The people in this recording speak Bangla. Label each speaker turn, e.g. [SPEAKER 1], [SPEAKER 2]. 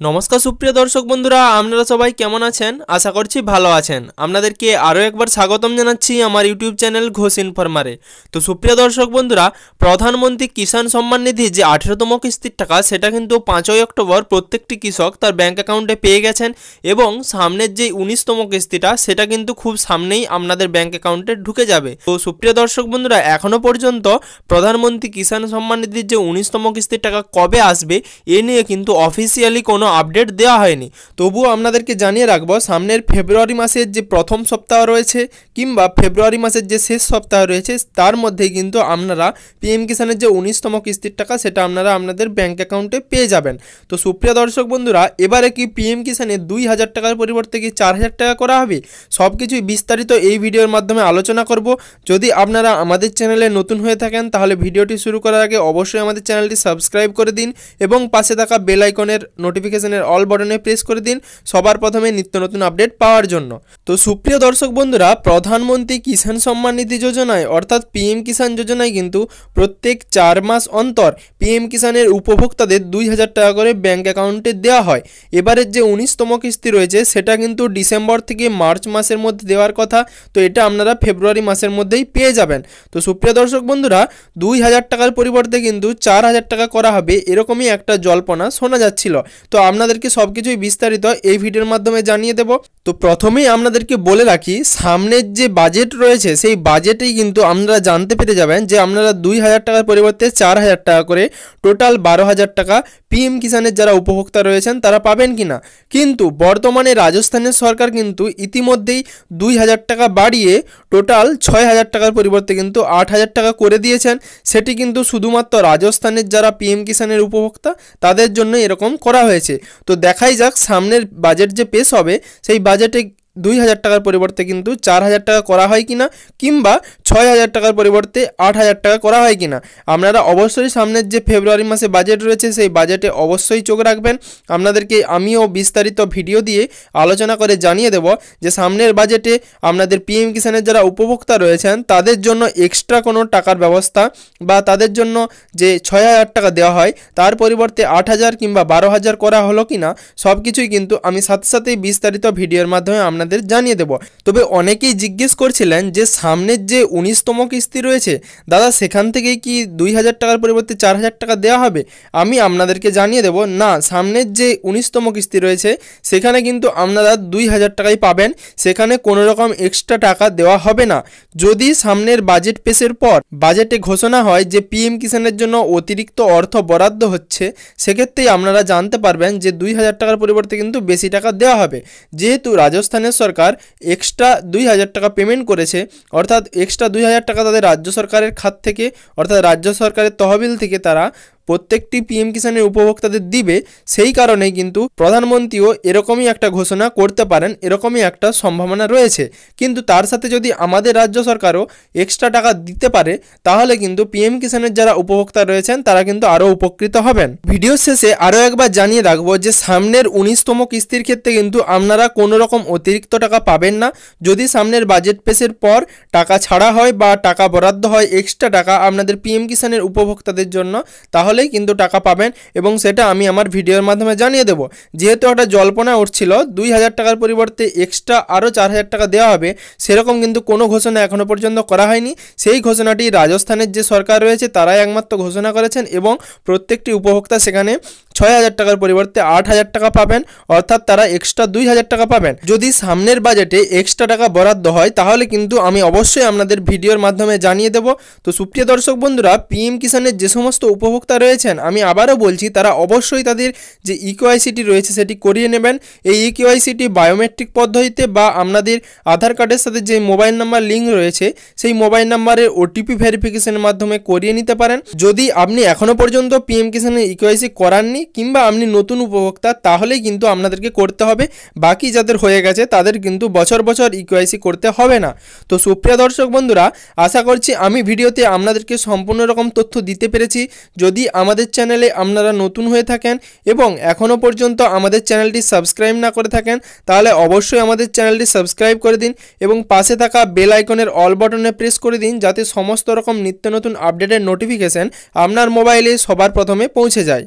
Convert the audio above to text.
[SPEAKER 1] নমস্কার সুপ্রিয় দর্শক বন্ধুরা, আপনারা সবাই কেমন আছেন? আশা করছি ভালো আছেন। আপনাদেরকে আরও একবার স্বাগতম জানাচ্ছি আমার ইউটিউব চ্যানেল ঘোষ ইনফরমারে। তো সুপ্রিয় দর্শক বন্ধুরা, প্রধানমন্ত্রী কিষাণ সম্মান নিধি যে 18তম কিস্তির টাকা, সেটা কিন্তু 5ই অক্টোবর প্রত্যেকটি কৃষক তার ব্যাঙ্ক অ্যাকাউন্টে পেয়ে গেছেন এবং সামনের যে 19তম কিস্তিটা, সেটা কিন্তু খুব সামনেই আপনাদের ব্যাঙ্ক অ্যাকাউন্টে ঢুকে যাবে। তো সুপ্রিয় দর্শক বন্ধুরা, এখনও পর্যন্ত প্রধানমন্ত্রী কিষাণ সম্মান নিধির যে 19তম কিস্তির টাকা কবে আসবে এ নিয়ে কিন্তু অফিসিয়ালি কোনো আপডেট দেওয়া হয়নি। তবুও আপনাদেরকে জানিয়ে রাখবো, সামনের ফেব্রুয়ারি মাসের যে প্রথম সপ্তাহ রয়েছে কিংবা ফেব্রুয়ারি মাসের যে শেষ সপ্তাহ রয়েছে, তার মধ্যেই কিন্তু আপনারা পিএম কিষাণের যে 19তম কিস্তির টাকা, সেটা আপনারা আপনাদের ব্যাঙ্ক অ্যাকাউন্টে পেয়ে যাবেন। তো সুপ্রিয় দর্শক বন্ধুরা, এবারে কি পিএম কিষাণে 2000 টাকার পরিবর্তে কি 4000 টাকা করা হবে, সব কিছুই বিস্তারিত এই ভিডিওর মাধ্যমে আলোচনা করব। যদি আপনারা আমাদের চ্যানেলে নতুন হয়ে থাকেন, তাহলে ভিডিওটি শুরু করার আগে অবশ্যই আমাদের চ্যানেলটি সাবস্ক্রাইব করে দিন এবং পাশে থাকা বেল আইকনের নোটিফিকেশনের অল বাটনে প্রেস করে দিন সবার প্রথমে নিত্য নতুন আপডেট পাওয়ার জন্য। তো সুপ্রিয় দর্শক বন্ধুরা, প্রধানমন্ত্রী কিষাণ সম্মান নিধি যোজনায় অর্থাৎ পিএম কিষাণ যোজনায় কিন্তু প্রত্যেক 4 মাস অন্তর পিএম কিষাণের উপভোক্তাদের 2000 টাকা করে ব্যাঙ্ক অ্যাকাউন্টে দেওয়া হয়। এবারের যে 19তম কিস্তি রয়েছে, সেটা কিন্তু ডিসেম্বর থেকে মার্চ মাসের মধ্যে দেওয়ার কথা। তো এটা আপনারা ফেব্রুয়ারি মাসের মধ্যেই পেয়ে যাবেন। তো সুপ্রিয় দর্শক বন্ধুরা, 2000 টাকার পরিবর্তে কিন্তু 4000 টাকা করা হবে, এরকমই একটা জল্পনা শোনা যাচ্ছিল। তো আপনাদেরকে সব কিছুই বিস্তারিত এই ভিডিওর মাধ্যমে জানিয়ে দেব। তো প্রথমেই আপনাদেরকে বলে রাখি, সামনের যে বাজেট রয়েছে সেই বাজেটেই কিন্তু আপনারা জানতে পেরে যাবেন যে আপনারা 2000 টাকার পরিবর্তে 4000 টাকা করে টোটাল 12,000 টাকা পিএম কিষাণের যারা উপভোক্তা রয়েছেন তারা পাবেন কিনা। কিন্তু বর্তমানে রাজস্থানের সরকার কিন্তু ইতিমধ্যেই 2000 টাকা বাড়িয়ে টোটাল 6000 টাকার পরিবর্তে কিন্তু 8000 টাকা করে দিয়েছেন। সেটি কিন্তু শুধুমাত্র রাজস্থানের যারা পিএম কিষাণের উপভোক্তা তাদের জন্য এরকম করা হয়েছে। তো দেখাই যাক সামনের বাজেট যে পেশ হবে, সেই বাজেটে 2000 টাকার পরিবর্তে কিন্তু 4000 টাকা করা হয় কিনা, কিংবা 6000 টাকার পরিবর্তে 8000 টাকা করা হয় কিনা। আপনারা অবশ্যই সামনের যে ফেব্রুয়ারি মাসে বাজেট রয়েছে সেই বাজেটে অবশ্যই চোখ রাখবেন। আপনাদেরকে আমিও বিস্তারিত ভিডিও দিয়ে আলোচনা করে জানিয়ে দেব যে সামনের বাজেটে আপনাদের পিএম কিষাণের যারা উপভোক্তা রয়েছেন তাদের জন্য এক্সট্রা কোনো টাকার ব্যবস্থা বা তাদের জন্য যে 6000 টাকা দেওয়া হয় তার পরিবর্তে 8000 কিংবা 12000 করা হলো কিনা, সব কিছুই কিন্তু আমি সাথে সাথেই বিস্তারিত ভিডিওর মাধ্যমে আপনাদের জানিয়ে দেব। তবে অনেকেই জিজ্ঞেস করছিলেন যে সামনের যে 19তম কিস্তি রয়েছে দাদা, সেখান থেকেই কি 2000 টাকার পরিবর্তে 4000 টাকা দেওয়া হবে। আমি আপনাদেরকে জানিয়ে দেব, না, সামনের যে 19তম কিস্তি রয়েছে সেখানে কিন্তু আপনারা 2000 টাকাই পাবেন, সেখানে কোনো রকম এক্সট্রা টাকা দেওয়া হবে না। যদি সামনের বাজেট পেশের পর বাজেটে ঘোষণা হয় যে পিএম কিষাণের জন্য অতিরিক্ত অর্থ বরাদ্দ হচ্ছে, সেক্ষেত্রেই আপনারা জানতে পারবেন যে 2000 টাকার পরিবর্তে কিন্তু বেশি টাকা দেওয়া হবে। যেহেতু রাজস্থানের সরকার এক্সট্রা 2000 টাকা পেমেন্ট করেছে, অর্থাৎ এক্সট্রা 2000 টাকা তাদের রাজ্য সরকারের খাত থেকে অর্থাৎ রাজ্য সরকারের তহবিল থেকে তারা প্রত্যেকটি পিএম কিষাণের উপভোক্তাদের দিবে, সেই কারণেই কিন্তু প্রধানমন্ত্রীও এরকমই একটা ঘোষণা করতে পারেন, এরকমই একটা সম্ভাবনা রয়েছে। কিন্তু তার সাথে যদি আমাদের রাজ্য সরকারও এক্সট্রা টাকা দিতে পারে, তাহলে কিন্তু পিএম কিষাণের যারা উপভোক্তা রয়েছেন তারা কিন্তু আরও উপকৃত হবেন। ভিডিও শেষে আরও একবার জানিয়ে রাখবো যে সামনের 19তম কিস্তির ক্ষেত্রে কিন্তু আপনারা কোনো রকম অতিরিক্ত টাকা পাবেন না। যদি সামনের বাজেট পেশের পর টাকা ছাড়া হয় বা টাকা বরাদ্দ হয় এক্সট্রা টাকা আপনাদের পিএম কিষাণের উপভোক্তাদের জন্য, তাহলেই কিন্তু টাকা পাবেন এবং সেটা আমি আমার ভিডিওর মাধ্যমে জানিয়ে দেব। যেহেতু একটা জল্পনা উঠছিল 2000 টাকার পরিবর্তে এক্সট্রা আরও 4000 টাকা দেওয়া হবে, সেরকম কিন্তু কোনো ঘোষণা এখনও পর্যন্ত করা হয়নি। সেই ঘোষণাটি রাজস্থানের যে সরকার রয়েছে তারাই একমাত্র ঘোষণা করেছেন এবং প্রত্যেকটি উপভোক্তা সেখানে 6000 টাকার পরিবর্তে 8000 টাকা পাবেন, অর্থাৎ তারা এক্সট্রা 2000 টাকা পাবেন। যদি সামনের বাজেটে এক্সট্রা টাকা বরাদ্দ হয় তাহলে কিন্তু আমি অবশ্যই আপনাদের ভিডিওর মাধ্যমে জানিয়ে দেব। তো সুপ্রিয় দর্শক বন্ধুরা, পিএম কিষাণের যে সমস্ত উপভোক্তা রয়েছেন, আমি আবারও বলছি, তারা অবশ্যই তাদের যে ইকেওয়াইসিটি রয়েছে সেটি করিয়ে নেবেন। এই ইকেওয়াইসিটি বায়োমেট্রিক পদ্ধতিতে বা আপনাদের আধার কার্ডের সাথে যে মোবাইল নাম্বার লিঙ্ক রয়েছে সেই মোবাইল নাম্বারের ওটিপি ভেরিফিকেশনের মাধ্যমে করিয়ে নিতে পারেন। যদি আপনি এখনও পর্যন্ত পিএম কিষাণের ইকেওয়াইসি করাননি কিংবা আপনি নতুন উপভোক্তা, তাহলেই কিন্তু আপনাদেরকে করতে হবে। বাকি যাদের হয়ে গেছে তাদের কিন্তু বছর বছর ইকেওয়াইসি করতে হবে না। তো সুপ্রিয় দর্শক বন্ধুরা, আশা করছি আমি ভিডিওতে আপনাদেরকে সম্পূর্ণ রকম তথ্য দিতে পেরেছি। যদি আমাদের চ্যানেলে আপনারা নতুন হয়ে থাকেন এবং এখনও পর্যন্ত আমাদের চ্যানেলটি সাবস্ক্রাইব না করে থাকেন, তাহলে অবশ্যই আমাদের চ্যানেলটি সাবস্ক্রাইব করে দিন এবং পাশে থাকা বেল আইকনের অল বাটনে প্রেস করে দিন, যাতে সমস্ত রকম নিত্য নতুন আপডেটের নোটিফিকেশন আপনার মোবাইলে সবার প্রথমে পৌঁছে যায়।